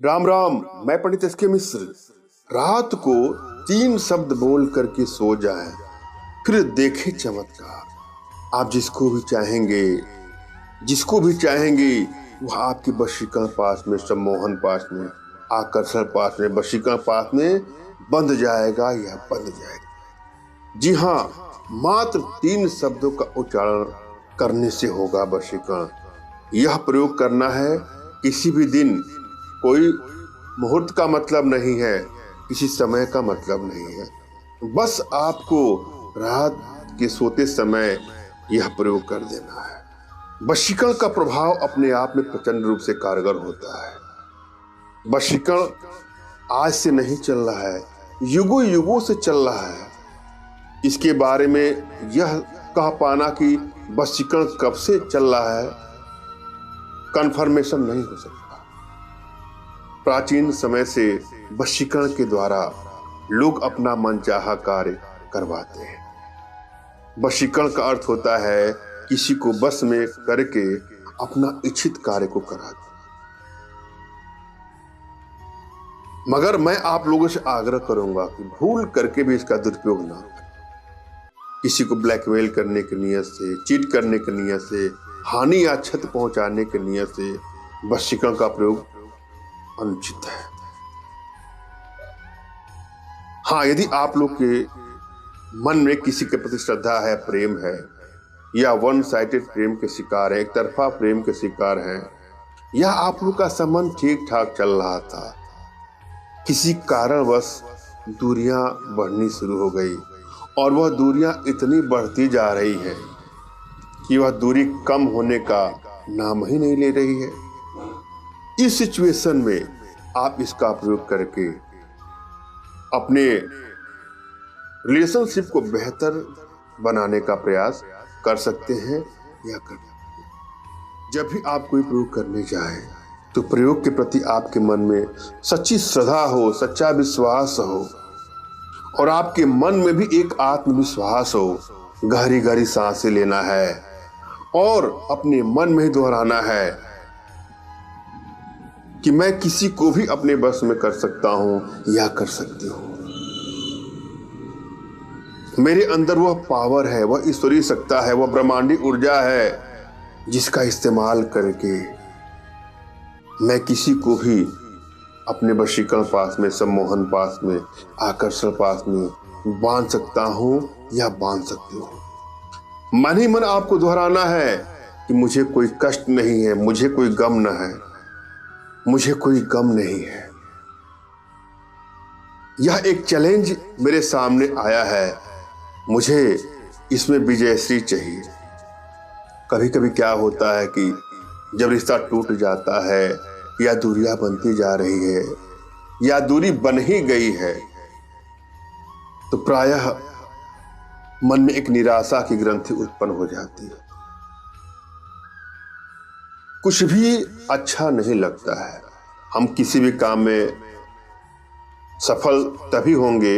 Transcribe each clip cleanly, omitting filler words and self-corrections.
राम राम। मैं पंडित एस.के. मिश्र। रात को 3 शब्द बोल करके सो जाएं, फिर देखे चमत्कार। आप जिसको भी चाहेंगे वह आपके वशीकरण पास में, सम्मोहन पास में, आकर्षण पास में, वशीकरण पास में बंध जाएगा या बंध जाएगा। जी हाँ, मात्र 3 शब्दों का उच्चारण करने से होगा वशीकरण। यह प्रयोग करना है किसी भी दिन। कोई मुहूर्त का मतलब नहीं है, किसी समय का मतलब नहीं है। बस आपको रात के सोते समय यह प्रयोग कर देना है। वशीकरण का प्रभाव अपने आप में प्रचंड रूप से कारगर होता है। वशीकरण आज से नहीं चल रहा है, युगों युगों से चल रहा है। इसके बारे में यह कह पाना कि वशीकरण कब से चल रहा है, कंफर्मेशन नहीं हो सकता। प्राचीन समय से वशीकरण के द्वारा लोग अपना मनचाहा कार्य करवाते हैं। वशीकरण का अर्थ होता है किसी को बस में करके अपना इच्छित कार्य को कराना। मगर मैं आप लोगों से आग्रह करूंगा कि भूल करके भी इसका दुरुपयोग ना करें। किसी को ब्लैकमेल करने की नियत से, चीट करने की नियत से, हानि या क्षति पहुंचाने की नियत से वशीकरण का प्रयोग अनुचित है। हाँ, यदि आप लोग के मन में किसी के प्रति श्रद्धा है, प्रेम है, या वन साइडेड प्रेम के शिकार है, एक तरफा प्रेम के शिकार है, या आप लोग का संबंध ठीक ठाक चल रहा था, किसी कारणवश दूरियां बढ़नी शुरू हो गई और वह दूरियां इतनी बढ़ती जा रही है कि वह दूरी कम होने का नाम ही नहीं ले रही है। इस सिचुएशन में आप इसका प्रयोग करके अपने रिलेशनशिप को बेहतर बनाने का प्रयास कर सकते हैं या कर सकते हैं। जब भी आप कोई प्रयोग करने जाएं तो प्रयोग के प्रति आपके मन में सच्ची श्रद्धा हो, सच्चा विश्वास हो और आपके मन में भी एक आत्मविश्वास हो। गहरी गहरी सांसें लेना है और अपने मन में ही दोहराना है कि मैं किसी को भी अपने बस में कर सकता हूं या कर सकती हूं। मेरे अंदर वह पावर है, वह ईश्वरीय सत्ता है, वह ब्रह्मांडी ऊर्जा है जिसका इस्तेमाल करके मैं किसी को भी अपने वशीकरण पास में, सम्मोहन पास में, आकर्षण पास में बांध सकता हूं या बांध सकती हूं। मन ही मन आपको दोहराना है कि मुझे कोई कष्ट नहीं है, मुझे कोई गम न है, मुझे कोई गम नहीं है। यह एक चैलेंज मेरे सामने आया है, मुझे इसमें विजयश्री चाहिए। कभी कभी क्या होता है कि जब रिश्ता टूट जाता है या दूरियां बनती जा रही है या दूरी बन ही गई है तो प्रायः मन में एक निराशा की ग्रंथि उत्पन्न हो जाती है। कुछ भी अच्छा नहीं लगता है। हम किसी भी काम में सफल तभी होंगे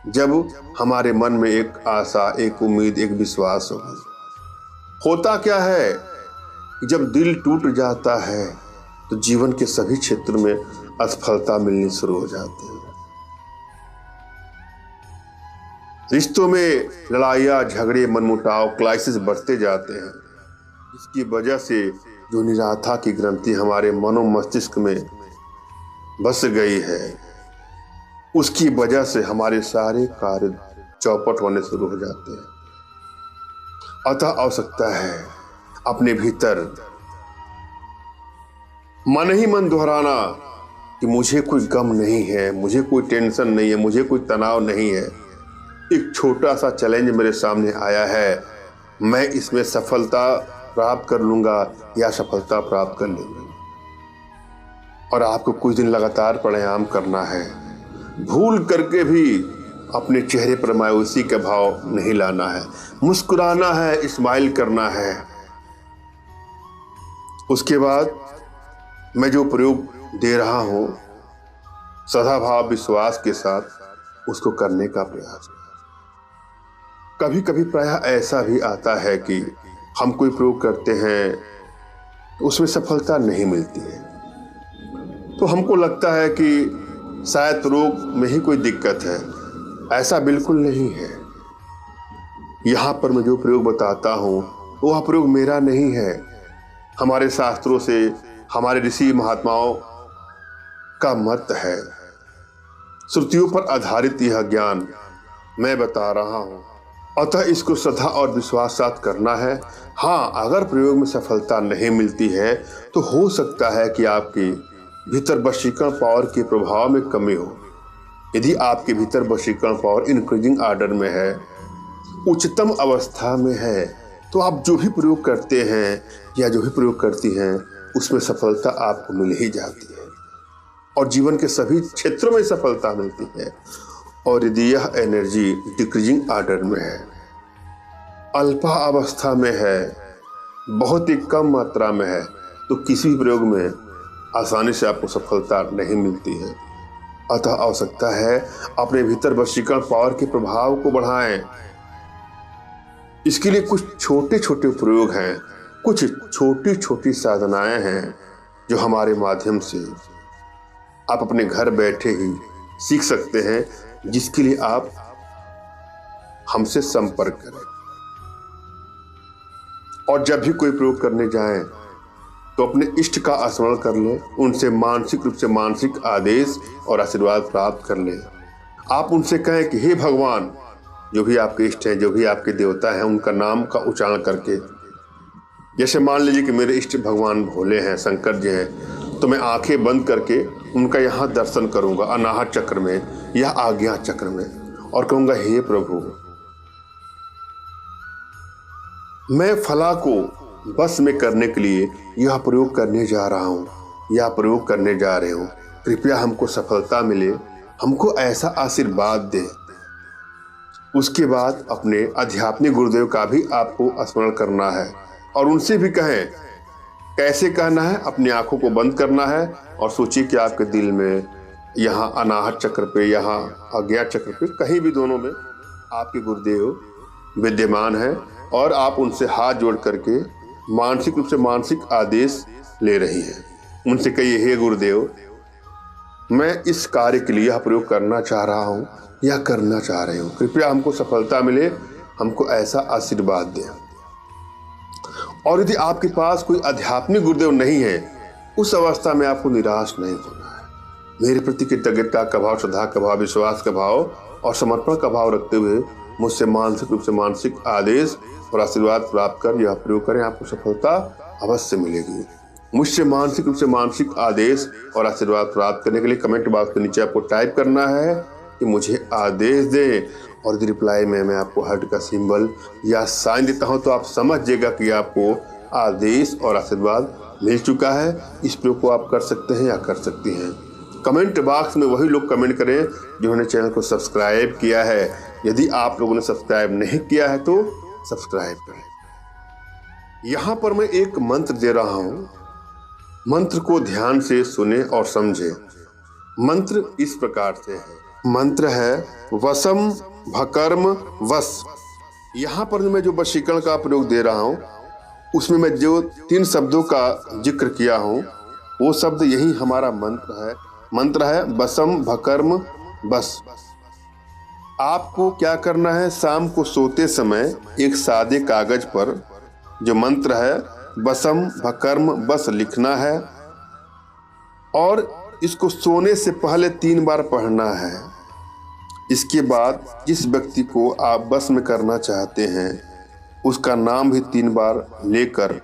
जब हमारे मन में एक आशा, एक उम्मीद, एक विश्वास होगा। होता क्या है कि जब दिल टूट जाता है तो जीवन के सभी क्षेत्र में असफलता मिलनी शुरू हो जाती है। रिश्तों में लड़ाइयाँ, झगड़े, मनमुटाव, क्राइसिस बढ़ते जाते हैं। इसकी वजह से जो निराशा की ग्रंथि हमारे मनो मस्तिष्क में बस गई है, उसकी वजह से हमारे सारे कार्य चौपट होने शुरू हो जाते हैं। अतः आवश्यकता है अपने भीतर मन ही मन दोहराना कि मुझे कोई गम नहीं है, मुझे कोई टेंशन नहीं है, मुझे कोई तनाव नहीं है। एक छोटा सा चैलेंज मेरे सामने आया है, मैं इसमें सफलता प्राप्त कर लूंगा या सफलता प्राप्त कर लूंगा। और आपको कुछ दिन लगातार प्राणायाम करना है। भूल करके भी अपने चेहरे पर मायूसी का भाव नहीं लाना है, मुस्कुराना है, स्माइल करना है। उसके बाद मैं जो प्रयोग दे रहा हूं सदाभाव विश्वास के साथ उसको करने का प्रयास। कभी कभी प्रायः ऐसा भी आता है कि हम कोई प्रयोग करते हैं तो उसमें सफलता नहीं मिलती है, तो हमको लगता है कि शायद प्रयोग में ही कोई दिक्कत है। ऐसा बिल्कुल नहीं है। यहाँ पर मैं जो प्रयोग बताता हूँ वह प्रयोग मेरा नहीं है, हमारे शास्त्रों से, हमारे ऋषि महात्माओं का मत है। श्रुतियों पर आधारित यह ज्ञान मैं बता रहा हूँ, अतः इसको श्रद्धा और विश्वास साथ करना है। हाँ, अगर प्रयोग में सफलता नहीं मिलती है तो हो सकता है कि आपके भीतर वशीकरण पावर के प्रभाव में कमी हो। यदि आपके भीतर वशीकरण पावर इंक्रीजिंग ऑर्डर में है, उच्चतम अवस्था में है, तो आप जो भी प्रयोग करते हैं या जो भी प्रयोग करती हैं उसमें सफलता आपको मिल ही जाती है और जीवन के सभी क्षेत्रों में सफलता मिलती है। और यदि यह एनर्जी डिक्रीजिंग ऑर्डर में है, अल्पा अवस्था में है, बहुत ही कम मात्रा में है, तो किसी भी प्रयोग में आसानी से आपको सफलता नहीं मिलती है। अतः आवश्यकता है अपने भीतर वशीकरण पावर के प्रभाव को बढ़ाएं। इसके लिए कुछ छोटे छोटे प्रयोग हैं, कुछ छोटी छोटी साधनाएं हैं जो हमारे माध्यम से आप अपने घर बैठे ही सीख सकते हैं, जिसके लिए आप हमसे संपर्क करें। और जब भी कोई प्रयोग करने जाएं तो अपने इष्ट का स्मरण कर लें, उनसे मानसिक रूप से मानसिक आदेश और आशीर्वाद प्राप्त कर लें। आप उनसे कहें कि हे भगवान, जो भी आपके इष्ट हैं, जो भी आपके देवता हैं, उनका नाम का उच्चारण करके, जैसे मान लीजिए कि मेरे इष्ट भगवान भोले हैं, शंकर जी हैं, तो मैं आंखें बंद करके उनका यहाँ दर्शन करूँगा, अनाहत चक्र में या आज्ञा चक्र में, और कहूँगा हे प्रभु, मैं फला को बस में करने के लिए यह प्रयोग करने जा रहा हूँ या प्रयोग करने जा रहे हूँ, कृपया हमको सफलता मिले, हमको ऐसा आशीर्वाद दे। उसके बाद अपने आध्यात्मिक गुरुदेव का भी आपको स्मरण करना है और उनसे भी कहें। कैसे कहना है? अपनी आंखों को बंद करना है और सोचिए कि आपके दिल में यहाँ अनाहत चक्र पे, यहाँ आज्ञा चक्र पे, कहीं भी दोनों में आपके गुरुदेव विद्यमान है और आप उनसे हाथ जोड़ करके मानसिक रूप से मानसिक आदेश ले रही हैं। उनसे कहिए, हे गुरुदेव, मैं इस कार्य के लिए यह प्रयोग करना चाह रहा हूँ या करना चाह रही हूँ, कृपया हमको सफलता मिले, हमको ऐसा आशीर्वाद दें। और यदि आपके पास कोई आध्यात्मिक गुरुदेव नहीं है, उस अवस्था में आपको निराश नहीं होना है। मेरे प्रति कृतज्ञता का भाव, श्रद्धा का भाव, विश्वास का भाव और समर्पण का भाव रखते हुए मुझसे मानसिक रूप से मानसिक आदेश और आशीर्वाद प्राप्त कर यह प्रयोग करें, आपको सफलता अवश्य मिलेगी। मुझसे मानसिक रूप से मानसिक आदेश और आशीर्वाद प्राप्त करने के लिए कमेंट बॉक्स के नीचे आपको टाइप करना है कि मुझे आदेश दें, और यदि रिप्लाई में मैं आपको हार्ट का सिंबल या साइन देता हूं तो आप समझ जाइएगा कि आपको आदेश और आशीर्वाद मिल चुका है। इस प्रयोग को आप कर सकते हैं या कर सकती हैं। कमेंट बॉक्स में वही लोग कमेंट करें जिन्होंने चैनल को सब्सक्राइब किया है। यदि आप लोगों ने सब्सक्राइब नहीं किया है तो सब्सक्राइब करें। यहाँ पर मैं एक मंत्र दे रहा हूँ, मंत्र को ध्यान से सुने और समझे। मंत्र इस प्रकार से है, मंत्र है वशम भकर्म वश। यहाँ पर मैं जो वशीकरण का प्रयोग दे रहा हूँ उसमें मैं जो 3 शब्दों का जिक्र किया हूँ वो शब्द यही हमारा मंत्र है वशम भकर्म वश। आपको क्या करना है, शाम को सोते समय एक सादे कागज पर जो मंत्र है वशम भकर्म वश लिखना है और इसको सोने से पहले 3 बार पढ़ना है। इसके बाद जिस व्यक्ति को आप वश में करना चाहते हैं उसका नाम भी 3 बार लेकर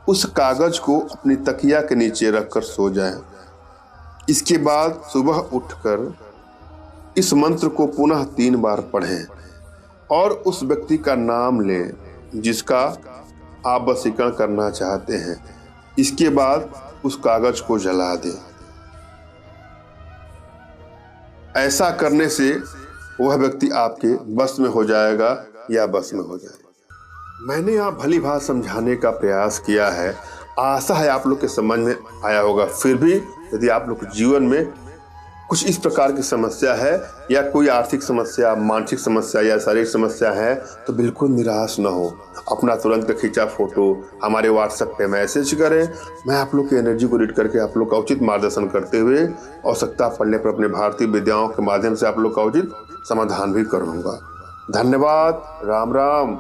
उस कागज को अपनी तकिया के नीचे रखकर सो जाएं। इसके बाद सुबह उठकर इस मंत्र को पुनः 3 बार पढ़ें और उस व्यक्ति का नाम लें जिसका आप वशीकरण करना चाहते हैं। इसके बाद उस कागज को जला दें। ऐसा करने से वह व्यक्ति आपके बस में हो जाएगा या बस में हो जाएगा। मैंने यहाँ भली भात समझाने का प्रयास किया है, आशा है आप लोग के समझ में आया होगा। फिर भी यदि आप लोग जीवन में कुछ इस प्रकार की समस्या है या कोई आर्थिक समस्या, मानसिक समस्या या शारीरिक समस्या है तो बिल्कुल निराश न हो। अपना तुरंत खींचा फोटो हमारे व्हाट्सएप पे मैसेज करें। मैं आप लोग की एनर्जी को रीड करके आप लोग का उचित मार्गदर्शन करते हुए आवश्यकता पड़ने पर अपने भारतीय विद्याओं के माध्यम से आप लोग का उचित समाधान भी करूँगा। धन्यवाद। राम राम।